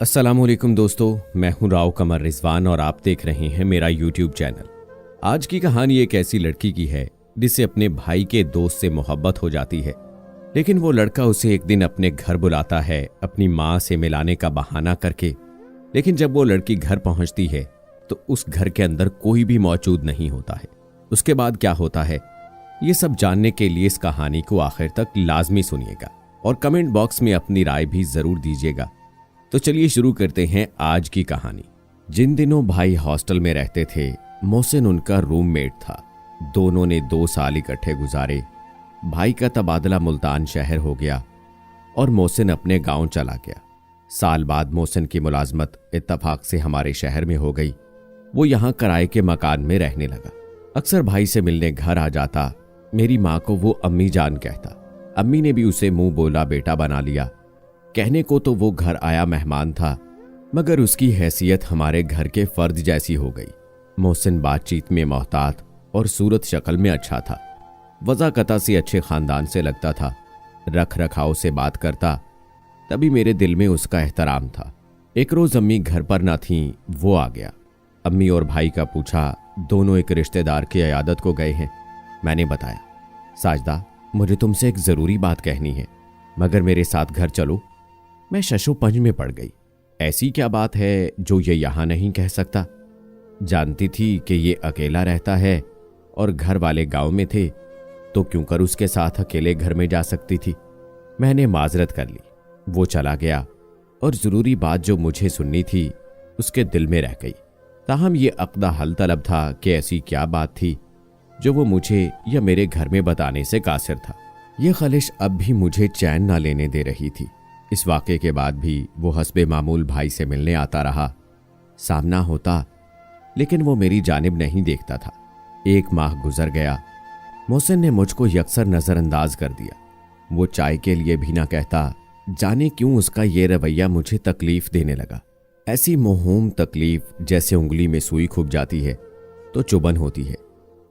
अस्सलामुअलैकुम दोस्तों, मैं हूं राव कमर रिजवान और आप देख रहे हैं मेरा यूट्यूब चैनल। आज की कहानी एक ऐसी लड़की की है जिसे अपने भाई के दोस्त से मोहब्बत हो जाती है, लेकिन वो लड़का उसे एक दिन अपने घर बुलाता है अपनी माँ से मिलाने का बहाना करके। लेकिन जब वो लड़की घर पहुंचती है तो उस घर के अंदर कोई भी मौजूद नहीं होता है। उसके बाद क्या होता है, ये सब जानने के लिए इस कहानी को आखिर तक लाजमी सुनिएगा और कमेंट बॉक्स में अपनी राय भी जरूर दीजिएगा। तो चलिए शुरू करते हैं आज की कहानी। जिन दिनों भाई हॉस्टल में रहते थे, मोहसिन उनका रूममेट था। दोनों ने 2 साल इकट्ठे गुजारे। भाई का तबादला मुल्तान शहर हो गया और मोहसिन अपने गांव चला गया। साल बाद मोहसिन की मुलाजमत इत्तफाक से हमारे शहर में हो गई। वो यहाँ किराए के मकान में रहने लगा। अक्सर भाई से मिलने घर आ जाता। मेरी माँ को वो अम्मी जान कहता। अम्मी ने भी उसे मुंह बोला बेटा बना लिया। कहने को तो वो घर आया मेहमान था, मगर उसकी हैसियत हमारे घर के फर्द जैसी हो गई। मोहसिन बातचीत में मोहतात और सूरत शक्ल में अच्छा था। वज़ाकता से अच्छे खानदान से लगता था। रख रखाव से बात करता, तभी मेरे दिल में उसका एहतराम था। एक रोज अम्मी घर पर न थीं, वो आ गया। अम्मी और भाई का पूछा, दोनों एक रिश्तेदार की अयादत को गए हैं। मैंने बताया, साजदा मुझे तुमसे एक ज़रूरी बात कहनी है, मगर मेरे साथ घर चलो। मैं शशोपंज में पड़ गई। ऐसी क्या बात है जो ये यहां नहीं कह सकता। जानती थी कि ये अकेला रहता है और घर वाले गांव में थे, तो क्यों कर उसके साथ अकेले घर में जा सकती थी। मैंने माजरत कर ली। वो चला गया और जरूरी बात जो मुझे सुननी थी उसके दिल में रह गई। ताहम ये अक़दा हल तलब था कि ऐसी क्या बात थी जो वो मुझे या मेरे घर में बताने से कासिर था। ये खलिश अब भी मुझे चैन ना लेने दे रही थी। इस वाक़े के बाद भी वो हस्बे मामूल भाई से मिलने आता रहा। सामना होता, लेकिन वो मेरी जानिब नहीं देखता था। 1 माह गुजर गया। मोहसिन ने मुझको यकसर नज़रअंदाज कर दिया। वो चाय के लिए भी ना कहता। जाने क्यों उसका ये रवैया मुझे तकलीफ देने लगा। ऐसी मोहूम तकलीफ जैसे उंगली में सुई खुब जाती है तो चुभन होती है।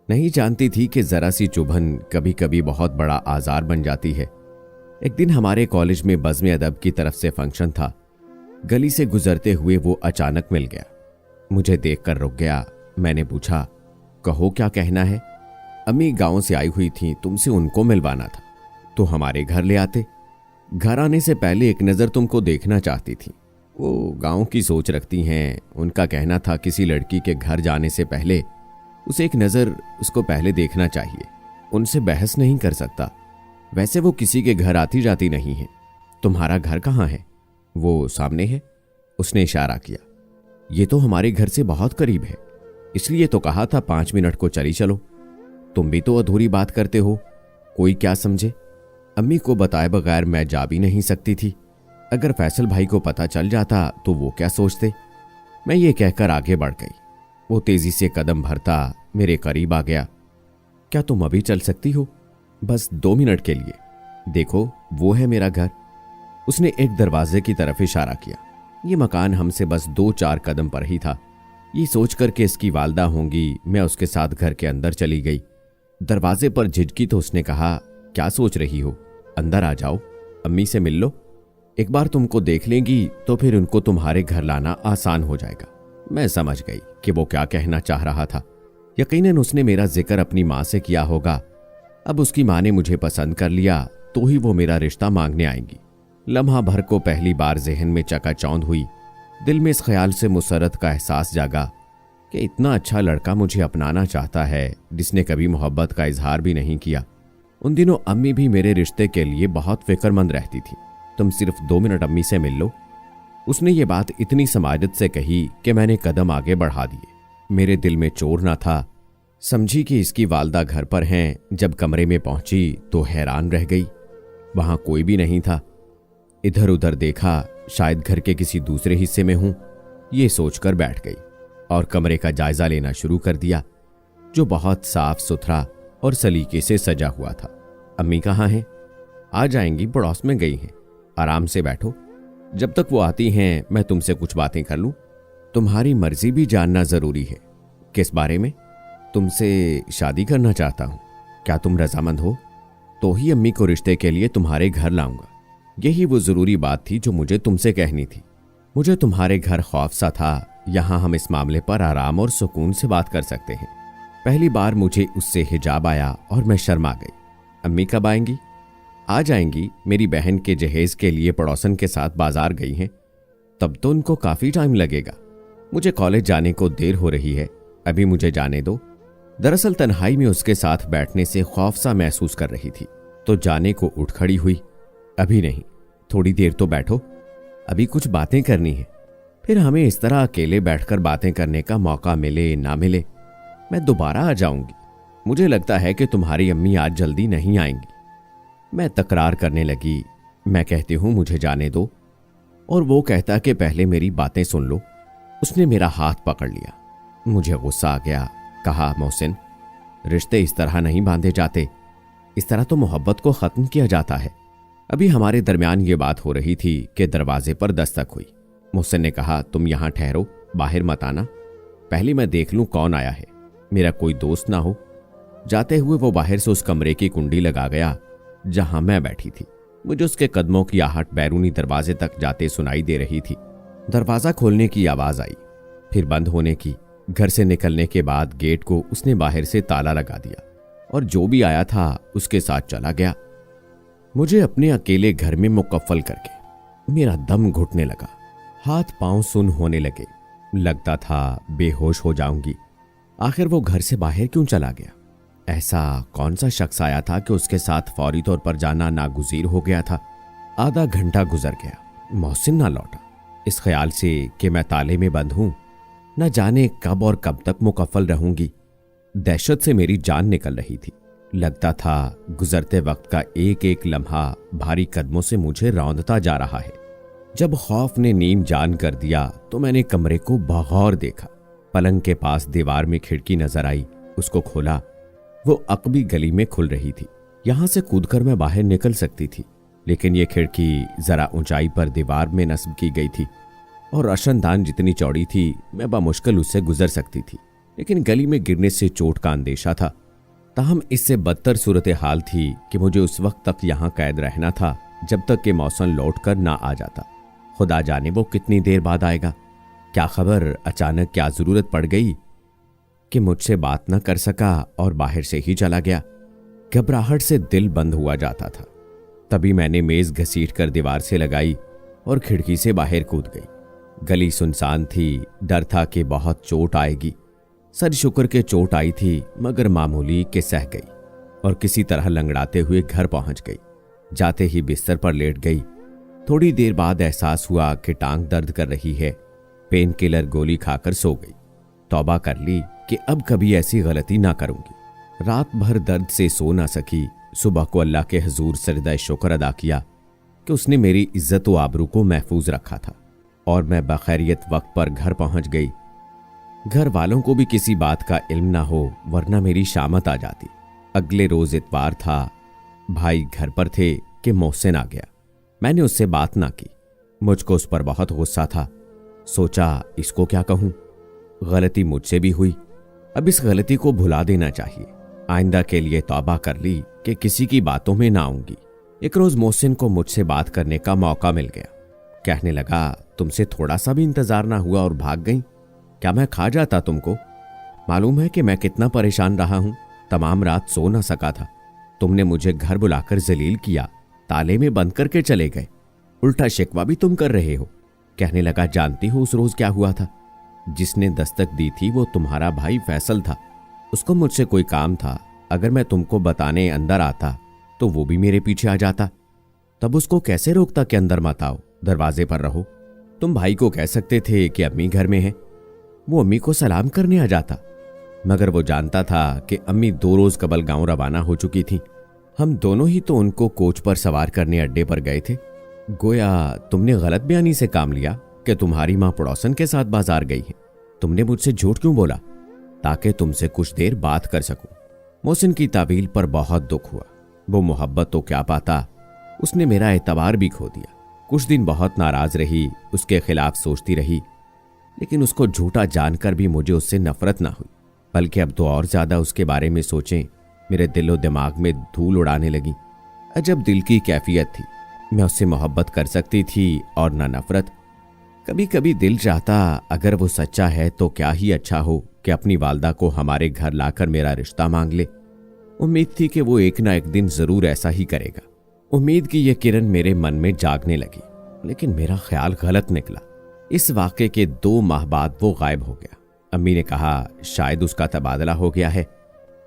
नहीं जानती थी कि ज़रा सी चुभन कभी कभी बहुत बड़ा आज़ार बन जाती है। एक दिन हमारे कॉलेज में बज़्म अदब की तरफ से फंक्शन था। गली से गुजरते हुए वो अचानक मिल गया। मुझे देखकर रुक गया। मैंने पूछा, कहो क्या कहना है। अम्मी गांव से आई हुई थी, तुमसे उनको मिलवाना था, तो हमारे घर ले आते। घर आने से पहले एक नज़र तुमको देखना चाहती थी। वो गांव की सोच रखती हैं। उनका कहना था किसी लड़की के घर जाने से पहले उसे एक नज़र उसको पहले देखना चाहिए। उनसे बहस नहीं कर सकता। वैसे वो किसी के घर आती जाती नहीं है। तुम्हारा घर कहाँ है? वो सामने है। उसने इशारा किया। ये तो हमारे घर से बहुत करीब है, इसलिए तो कहा था 5 मिनट को चली चलो। तुम भी तो अधूरी बात करते हो, कोई क्या समझे। अम्मी को बताए बगैर मैं जा भी नहीं सकती थी। अगर फैसल भाई को पता चल जाता तो वो क्या सोचते। मैं ये कहकर आगे बढ़ गई। वो तेजी से कदम भरता मेरे करीब आ गया। क्या तुम अभी चल सकती हो? बस 2 मिनट के लिए। देखो वो है मेरा घर। उसने एक दरवाजे की तरफ इशारा किया। ये मकान हमसे बस 2-4 कदम पर ही था। ये सोचकर के इसकी वालदा होंगी, मैं उसके साथ घर के अंदर चली गई। दरवाजे पर झिझकी तो उसने कहा, क्या सोच रही हो, अंदर आ जाओ, अम्मी से मिल लो। एक बार तुमको देख लेंगी तो फिर उनको तुम्हारे घर लाना आसान हो जाएगा। मैं समझ गई कि वो क्या कहना चाह रहा था। यकीनन उसने मेरा जिक्र अपनी माँ से किया होगा। अब उसकी माँ ने मुझे पसंद कर लिया तो ही वो मेरा रिश्ता मांगने आएंगी। लम्हा भर को पहली बार जहन में चकाचौंध हुई। दिल में इस ख्याल से मुसरत का एहसास जागा कि इतना अच्छा लड़का मुझे अपनाना चाहता है जिसने कभी मोहब्बत का इजहार भी नहीं किया। उन दिनों अम्मी भी मेरे रिश्ते के लिए बहुत फिक्रमंद रहती थी। तुम सिर्फ 2 मिनट अम्मी से मिल लो। उसने ये बात इतनी समाजत से कही कि मैंने कदम आगे बढ़ा दिए। मेरे दिल में चोर ना था। समझी कि इसकी वालदा घर पर हैं। जब कमरे में पहुंची तो हैरान रह गई। वहां कोई भी नहीं था। इधर उधर देखा, शायद घर के किसी दूसरे हिस्से में हूं, ये सोचकर बैठ गई और कमरे का जायजा लेना शुरू कर दिया, जो बहुत साफ सुथरा और सलीके से सजा हुआ था। अम्मी कहाँ हैं? आ जाएंगी, पड़ोस में गई हैं। आराम से बैठो, जब तक वो आती हैं मैं तुमसे कुछ बातें कर लूं। तुम्हारी मर्जी भी जानना जरूरी है। किस बारे में? तुमसे शादी करना चाहता हूं, क्या तुम रजामंद हो? तो ही अम्मी को रिश्ते के लिए तुम्हारे घर लाऊंगा। यही वो जरूरी बात थी जो मुझे तुमसे कहनी थी। मुझे तुम्हारे घर खौफ सा था, यहाँ हम इस मामले पर आराम और सुकून से बात कर सकते हैं। पहली बार मुझे उससे हिजाब आया और मैं शर्मा गई। अम्मी कब आएंगी? आ जाएंगी, मेरी बहन के जहेज के लिए पड़ोसन के साथ बाजार गई हैं। तब तो उनको काफी टाइम लगेगा। मुझे कॉलेज जाने को देर हो रही है, अभी मुझे जाने दो। दरअसल तन्हाई में उसके साथ बैठने से खौफ सा महसूस कर रही थी, तो जाने को उठ खड़ी हुई। अभी नहीं, थोड़ी देर तो बैठो, अभी कुछ बातें करनी है। फिर हमें इस तरह अकेले बैठकर बातें करने का मौका मिले ना मिले। मैं दोबारा आ जाऊंगी। मुझे लगता है कि तुम्हारी अम्मी आज जल्दी नहीं आएंगी। मैं तकरार करने लगी। मैं कहती हूं मुझे जाने दो, और वो कहता कि पहले मेरी बातें सुन लो। उसने मेरा हाथ पकड़ लिया। मुझे गुस्सा आ गया। कहा, मोहसिन, रिश्ते इस तरह नहीं बांधे जाते, इस तरह तो मोहब्बत को खत्म किया जाता है। अभी हमारे दरमियान ये बात हो रही थी कि दरवाजे पर दस्तक हुई। मोहसिन ने कहा, तुम यहां ठहरो, बाहर मत आना, पहले मैं देख लूं कौन आया है, मेरा कोई दोस्त ना हो। जाते हुए वो बाहर से उस कमरे की कुंडी लगा गया जहां मैं बैठी थी। मुझे उसके कदमों की आहट बैरूनी दरवाजे तक जाते सुनाई दे रही थी। दरवाजा खोलने की आवाज आई, फिर बंद होने की। घर से निकलने के बाद गेट को उसने बाहर से ताला लगा दिया और जो भी आया था उसके साथ चला गया। मुझे अपने अकेले घर में मुकफ्फल करके मेरा दम घुटने लगा, हाथ पांव सुन होने लगे। लगता था बेहोश हो जाऊंगी। आखिर वो घर से बाहर क्यों चला गया? ऐसा कौन सा शख्स आया था कि उसके साथ फौरी तौर पर जाना नागुज़ीर हो गया था? आधा घंटा गुजर गया, मोहसिन ना लौटा। इस ख्याल से कि मैं ताले में बंद हूं, न जाने कब और कब तक मुकफ्फल रहूंगी, दहशत से मेरी जान निकल रही थी। लगता था गुजरते वक्त का एक एक लम्हा भारी कदमों से मुझे रौंदता जा रहा है। जब खौफ ने नीम जान कर दिया तो मैंने कमरे को बगौर देखा। पलंग के पास दीवार में खिड़की नजर आई, उसको खोला। वो अकबी गली में खुल रही थी। यहां से कूदकर मैं बाहर निकल सकती थी, लेकिन ये खिड़की जरा ऊंचाई पर दीवार में नस्ब की गई थी और रोशनदान जितनी चौड़ी थी मैं बामुश्किल उससे गुजर सकती थी, लेकिन गली में गिरने से चोट का अंदेशा था। ताहम इससे बदतर सूरत हाल थी कि मुझे उस वक्त तक यहां कैद रहना था जब तक कि मौसम लौट कर ना आ जाता। खुदा जाने वो कितनी देर बाद आएगा। क्या खबर, अचानक क्या जरूरत पड़ गई कि मुझसे बात न कर सका और बाहर से ही चला गया। घबराहट से दिल बंद हुआ जाता था। तभी मैंने मेज घसीट कर दीवार से लगाई और खिड़की से बाहर कूद गई। गली सुनसान थी, डर था कि बहुत चोट आएगी। सर शुक्र के चोट आई थी, मगर मामूली के सह गई और किसी तरह लंगड़ाते हुए घर पहुंच गई। जाते ही बिस्तर पर लेट गई। थोड़ी देर बाद एहसास हुआ कि टांग दर्द कर रही है। पेन किलर गोली खाकर सो गई। तौबा कर ली कि अब कभी ऐसी गलती ना करूंगी। रात भर दर्द से सो ना सकी। सुबह को अल्लाह के हुजूर सजदा शुक्र अदा किया कि उसने मेरी इज्जत व आबरू को महफूज रखा था और मैं बखैरियत वक्त पर घर पहुंच गई। घर वालों को भी किसी बात का इल्म ना हो, वरना मेरी शामत आ जाती। अगले रोज इतवार था। भाई घर पर थे कि मोहसिन आ गया। मैंने उससे बात ना की। मुझको उस पर बहुत गुस्सा था। सोचा इसको क्या कहूं, गलती मुझसे भी हुई, अब इस गलती को भुला देना चाहिए। आइंदा के लिए तौबा कर ली कि किसी की बातों में ना आऊंगी। एक रोज मोहसिन को मुझसे बात करने का मौका मिल गया। कहने लगा, तुमसे थोड़ा सा भी इंतजार ना हुआ और भाग गई? क्या मैं खा जाता तुमको? मालूम है कि मैं कितना परेशान रहा हूं, तमाम रात सो ना सका था। तुमने मुझे घर बुलाकर जलील किया, ताले में बंद करके चले गए, उल्टा शिकवा भी तुम कर रहे हो। कहने लगा, जानती हो उस रोज क्या हुआ था? जिसने दस्तक दी थी वो तुम्हारा भाई फैसल था। उसको मुझसे कोई काम था। अगर मैं तुमको बताने अंदर आता तो वो भी मेरे पीछे आ जाता। तब उसको कैसे रोकता कि अंदर मत आओ, दरवाजे पर रहो। तुम भाई को कह सकते थे कि अम्मी घर में है, वो अम्मी को सलाम करने आ जाता। मगर वो जानता था कि अम्मी 2 रोज कबल गांव रवाना हो चुकी थी। हम दोनों ही तो उनको कोच पर सवार करने अड्डे पर गए थे। गोया तुमने गलत बयानी से काम लिया कि तुम्हारी मां पड़ोसन के साथ बाजार गई है। तुमने मुझसे झूठ क्यों बोला? ताकि तुमसे कुछ देर बात कर सकूं। मोहसिन की तावील पर बहुत दुख हुआ। वो मोहब्बत तो क्या पाता, उसने मेरा एतबार भी खो दिया। कुछ दिन बहुत नाराज रही, उसके खिलाफ सोचती रही, लेकिन उसको झूठा जानकर भी मुझे उससे नफरत ना हुई, बल्कि अब तो और ज्यादा उसके बारे में सोचें मेरे दिलो दिमाग में धूल उड़ाने लगी। अजब दिल की कैफियत थी। मैं उससे मोहब्बत कर सकती थी और ना नफरत। कभी कभी दिल चाहता अगर वो सच्चा है तो क्या ही अच्छा हो कि अपनी वालदा को हमारे घर लाकर मेरा रिश्ता मांग ले। उम्मीद थी कि वो एक ना एक दिन जरूर ऐसा ही करेगा। उम्मीद की यह किरण मेरे मन में जागने लगी, लेकिन मेरा ख्याल गलत निकला। इस वाक़े के 2 माह बाद वो गायब हो गया। अम्मी ने कहा शायद उसका तबादला हो गया है,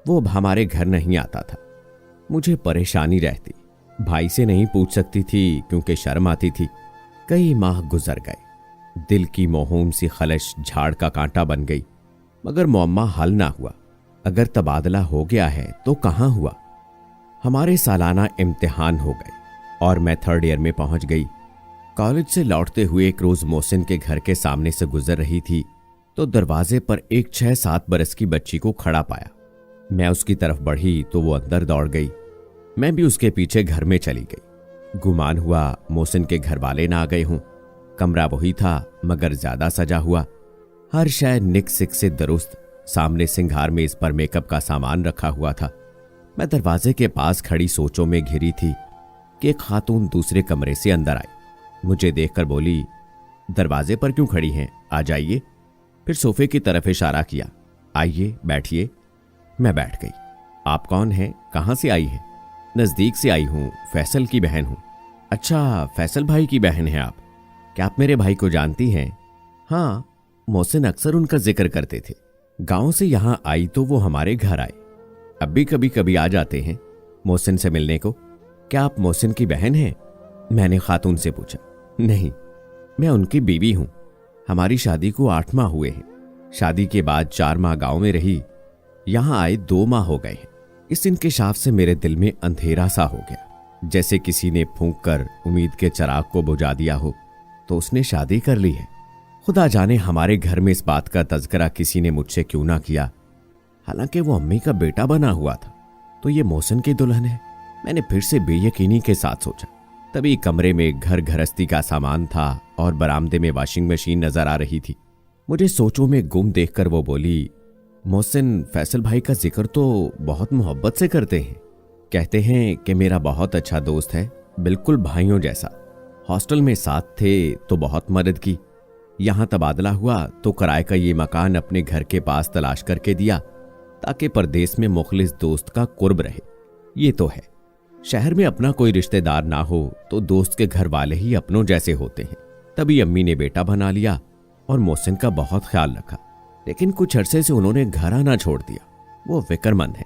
वो अब हमारे घर नहीं आता था। मुझे परेशानी रहती, भाई से नहीं पूछ सकती थी क्योंकि शर्म आती थी। कई माह गुजर गए, दिल की मोहूम सी खलश झाड़ का कांटा बन गई, मगर मुअम्मा हल ना हुआ। अगर तबादला हो गया है तो कहाँ हुआ? हमारे सालाना इम्तिहान हो गए और मैं 3rd ईयर में पहुंच गई। कॉलेज से लौटते हुए एक रोज मोहसिन के घर के सामने से गुजर रही थी तो दरवाजे पर एक 6-7 बरस की बच्ची को खड़ा पाया। मैं उसकी तरफ बढ़ी तो वो अंदर दौड़ गई। मैं भी उसके पीछे घर में चली गई। गुमान हुआ मोहसिन के घर वाले ना आ गए हों। कमरा वही था मगर ज्यादा सजा हुआ, हर शय निक सिक से दुरुस्त। सामने सिंगार मेज पर मेकअप का सामान रखा हुआ था। मैं दरवाजे के पास खड़ी सोचों में घिरी थी कि एक खातून दूसरे कमरे से अंदर आई। मुझे देखकर बोली, दरवाजे पर क्यों खड़ी हैं, आ जाइए। फिर सोफे की तरफ इशारा किया, आइए बैठिए। मैं बैठ गई। आप कौन हैं, कहाँ से आई हैं? नजदीक से आई हूँ, फैसल की बहन हूँ। अच्छा, फैसल भाई की बहन हैं आप? क्या आप मेरे भाई को जानती हैं? हाँ, मोहसिन अक्सर उनका जिक्र करते थे। गांव से यहाँ आई तो वो हमारे घर आए। अब भी कभी कभी आ जाते हैं मोहसिन से मिलने को। क्या आप मोहसिन की बहन हैं? मैंने खातून से पूछा। नहीं, मैं उनकी बीवी हूं। हमारी शादी को 8 माह हुए हैं। शादी के बाद 4 माह गांव में रही, यहां आए 2 माह हो गए हैं। इस इंकिशाफ से मेरे दिल में अंधेरा सा हो गया, जैसे किसी ने फूंक कर उम्मीद के चिराग को बुझा दिया हो। तो उसने शादी कर ली है। खुदा जाने हमारे घर में इस बात का तज़किरा किसी ने मुझसे क्यों ना किया। हालांकि वो अम्मी का बेटा बना हुआ था, तो ये मोहसिन की दुल्हन है। मैंने फिर से बेयकीनी के साथ सोचा। तभी कमरे में घर गृहस्थी का सामान था और बरामदे में वॉशिंग मशीन नजर आ रही थी। मुझे सोचों में गुम देखकर वो बोली, मोहसिन फैसल भाई का जिक्र तो बहुत मोहब्बत से करते हैं। कहते हैं कि मेरा बहुत अच्छा दोस्त है, बिल्कुल भाइयों जैसा। हॉस्टल में साथ थे तो बहुत मदद की। यहां तबादला हुआ तो किराए का ये मकान अपने घर के पास तलाश करके दिया ताकि परदेश में मुखलिस दोस्त का कुर्ब रहे। ये तो है, शहर में अपना कोई रिश्तेदार ना हो तो दोस्त के घर वाले ही अपनों जैसे होते हैं। तभी अम्मी ने बेटा बना लिया और मोहसिन का बहुत ख्याल रखा, लेकिन कुछ अरसे से उन्होंने घर आना छोड़ दिया। वो फिक्रमंद है।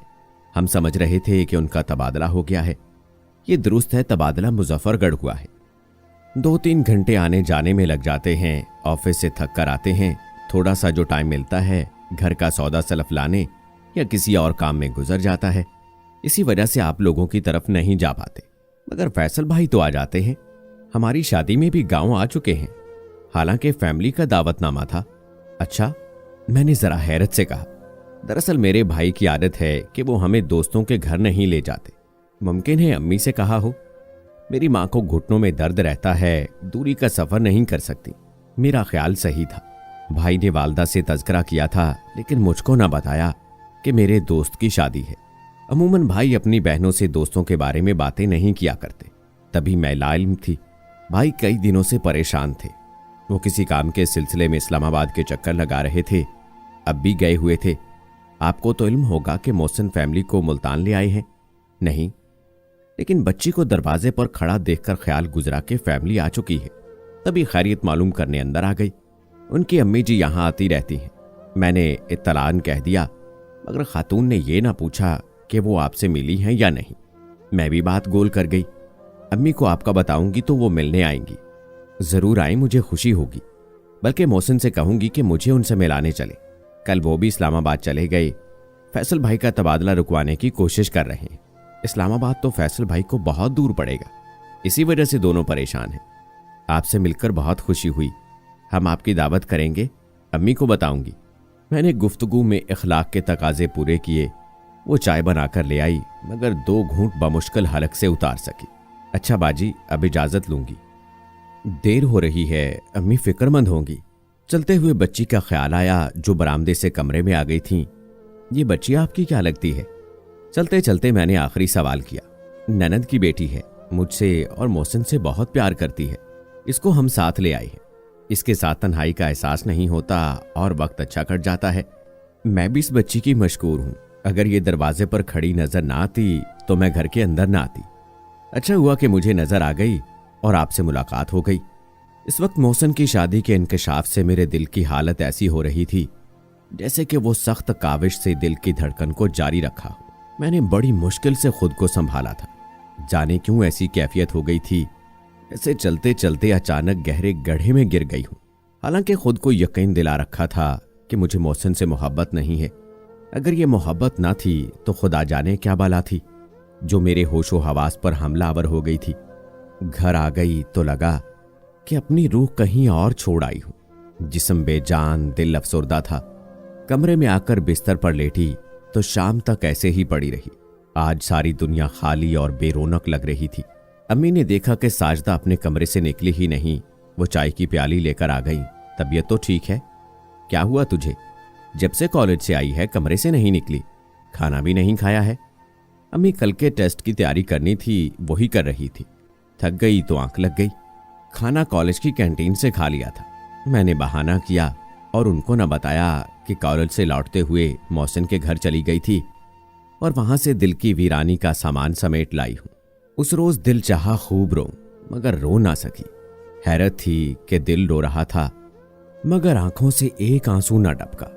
हम समझ रहे थे कि उनका तबादला हो गया है। ये दुरुस्त है, तबादला मुजफ्फरगढ़ हुआ है। 2-3 घंटे आने जाने में लग जाते हैं। ऑफिस से थक कर आते हैं, थोड़ा सा जो टाइम मिलता है घर का सौदा सलफ लाने या किसी और काम में गुजर जाता है। इसी वजह से आप लोगों की तरफ नहीं जा पाते, मगर फैसल भाई तो आ जाते हैं। हमारी शादी में भी गांव आ चुके हैं, हालांकि फैमिली का दावतनामा था। अच्छा, मैंने जरा हैरत से कहा। दरअसल मेरे भाई की आदत है कि वो हमें दोस्तों के घर नहीं ले जाते। मुमकिन है अम्मी से कहा हो। मेरी माँ को घुटनों में दर्द रहता है, दूरी का सफर नहीं कर सकती। मेरा ख्याल सही था। भाई ने वालदा से तज़किरा किया था, लेकिन मुझको ना बताया कि मेरे दोस्त की शादी है। अमूमन भाई अपनी बहनों से दोस्तों के बारे में बातें नहीं किया करते। तभी मैं लाइल्म थी। भाई कई दिनों से परेशान थे। वो किसी काम के सिलसिले में इस्लामाबाद के चक्कर लगा रहे थे, अब भी गए हुए थे। आपको तो इल्म होगा कि मोहसिन फैमिली को मुल्तान ले आए हैं। नहीं, लेकिन बच्ची को दरवाजे पर खड़ा देखकर ख्याल गुजरा कि फैमिली आ चुकी है। तभी खैरियत मालूम करने अंदर आ गई। उनकी अम्मी जी यहां आती रहती हैं। मैंने इत्तलान कह दिया, मगर खातून ने यह ना पूछा कि वो आपसे मिली हैं या नहीं। मैं भी बात गोल कर गई। अम्मी को आपका बताऊंगी तो वो मिलने आएंगी। जरूर आए, मुझे खुशी होगी। बल्कि मोहसिन से कहूंगी कि मुझे उनसे मिलाने चले। कल वो भी इस्लामाबाद चले गए। फैसल भाई का तबादला रुकवाने की कोशिश कर रहे हैं। इस्लामाबाद तो फैसल भाई को बहुत दूर पड़ेगा, इसी वजह से दोनों परेशान हैं। आपसे मिलकर बहुत खुशी हुई। हम आपकी दावत करेंगे, अम्मी को बताऊंगी। मैंने गुफ्तगू में इखलाक के तकाजे पूरे किए। वो चाय बनाकर ले आई, मगर 2 घूंट बमुश्किल हलक से उतार सकी। अच्छा बाजी, अब इजाजत लूंगी, देर हो रही है, अम्मी फिक्रमंद होंगी। चलते हुए बच्ची का ख्याल आया जो बरामदे से कमरे में आ गई थी। ये बच्ची आपकी क्या लगती है? चलते चलते मैंने आखिरी सवाल किया। ननद की बेटी है, मुझसे और मोहसिन से बहुत प्यार करती है। इसको हम साथ ले आए हैं। इसके साथ तन्हाई का एहसास नहीं होता और वक्त अच्छा कट जाता है। मैं भी इस बच्ची की मशकूर हूं। अगर ये दरवाजे पर खड़ी नजर ना आती तो मैं घर के अंदर ना आती। अच्छा हुआ कि मुझे नजर आ गई और आपसे मुलाकात हो गई। इस वक्त मोहसिन की शादी के इंकशाफ से मेरे दिल की हालत ऐसी हो रही थी जैसे कि वो सख्त काविश से दिल की धड़कन को जारी रखा हो। मैंने बड़ी मुश्किल से खुद को संभाला था। जाने क्यों ऐसी कैफियत हो गई थी, ऐसे चलते चलते अचानक गहरे गड्ढे में गिर गई हूं। हालांकि खुद को यकीन दिला रखा था कि मुझे मोहसिन से मोहब्बत नहीं है। अगर ये मोहब्बत ना थी तो खुदा जाने क्या बला थी जो मेरे होशो हवास पर हमलावर हो गई थी। घर आ गई तो लगा कि अपनी रूह कहीं और छोड़ आई हूं। जिस्म बेजान, दिल अफसुर्दा था। कमरे में आकर बिस्तर पर लेटी तो शाम तक ऐसे ही पड़ी रही। आज सारी दुनिया खाली और बेरोनक लग रही थी। अम्मी ने देखा कि साजदा अपने कमरे से निकली ही नहीं। वो चाय की प्याली लेकर आ गई। तबीयत तो ठीक है? क्या हुआ तुझे? जब से कॉलेज से आई है कमरे से नहीं निकली, खाना भी नहीं खाया है। अम्मी कल के टेस्ट की तैयारी करनी थी, वही कर रही थी। थक गई तो आंख लग गई। खाना कॉलेज की कैंटीन से खा लिया था। मैंने बहाना किया और उनको न बताया कि कॉलेज से लौटते हुए मोहसिन के घर चली गई थी और वहां से दिल की वीरानी का सामान समेट लाई हूं। उस रोज दिल चाहा खूब रो, मगर रो ना सकी। हैरत थी कि दिल रो रहा था मगर आंखों से एक आंसू न टपका,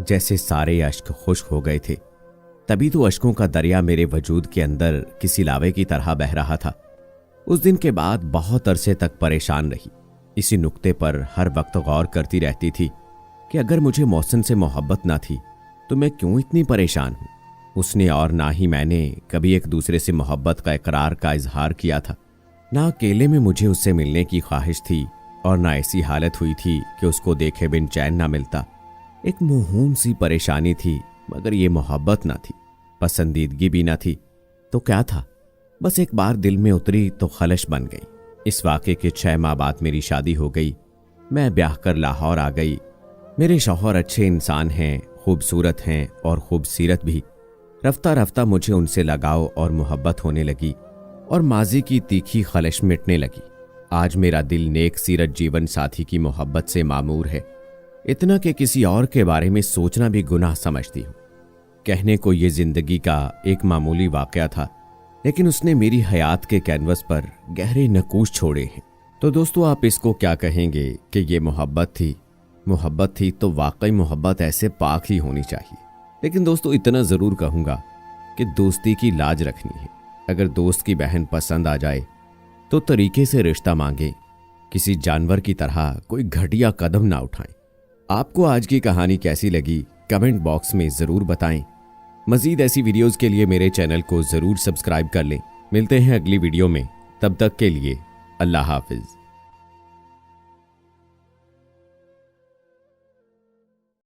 जैसे सारे अश्क खुश्क हो गए थे। तभी तो अश्कों का दरिया मेरे वजूद के अंदर किसी लावे की तरह बह रहा था। उस दिन के बाद बहुत अरसे तक परेशान रही। इसी नुक्ते पर हर वक्त गौर करती रहती थी कि अगर मुझे मोहसिन से मोहब्बत ना थी तो मैं क्यों इतनी परेशान हूं। उसने और ना ही मैंने कभी एक दूसरे से मोहब्बत का इकरार का इजहार किया था। ना अकेले में मुझे उससे मिलने की ख्वाहिश थी और ना ऐसी हालत हुई थी कि उसको देखे बिन चैन ना मिलता। एक मुहूम सी परेशानी थी, मगर ये मोहब्बत ना थी, पसंदीदगी भी ना थी। तो क्या था? बस एक बार दिल में उतरी तो खलश बन गई। इस वाक़े के 6 माह बाद मेरी शादी हो गई। मैं ब्याह कर लाहौर आ गई। मेरे शौहर अच्छे इंसान हैं, खूबसूरत हैं और खूबसीरत भी। रफ्ता रफ्ता मुझे उनसे लगाव और मोहब्बत होने लगी और माजी की तीखी खलश मिटने लगी। आज मेरा दिल नेक सीरत जीवन साथी की मोहब्बत से मामूर है, इतना कि किसी और के बारे में सोचना भी गुनाह समझती हूँ। कहने को ये जिंदगी का एक मामूली वाकया था, लेकिन उसने मेरी हयात के कैनवस पर गहरे नकूश छोड़े हैं। तो दोस्तों, आप इसको क्या कहेंगे कि ये मोहब्बत थी? मोहब्बत थी तो वाकई मोहब्बत ऐसे पाक ही होनी चाहिए। लेकिन दोस्तों, इतना जरूर कहूंगा कि दोस्ती की लाज रखनी है। अगर दोस्त की बहन पसंद आ जाए तो तरीके से रिश्ता मांगे, किसी जानवर की तरह कोई घटिया कदम ना उठाएं। आपको आज की कहानी कैसी लगी कमेंट बॉक्स में जरूर बताएं। मजीद ऐसी वीडियोस के लिए मेरे चैनल को जरूर सब्सक्राइब कर लें। मिलते हैं अगली वीडियो में, तब तक के लिए अल्लाह हाफिज।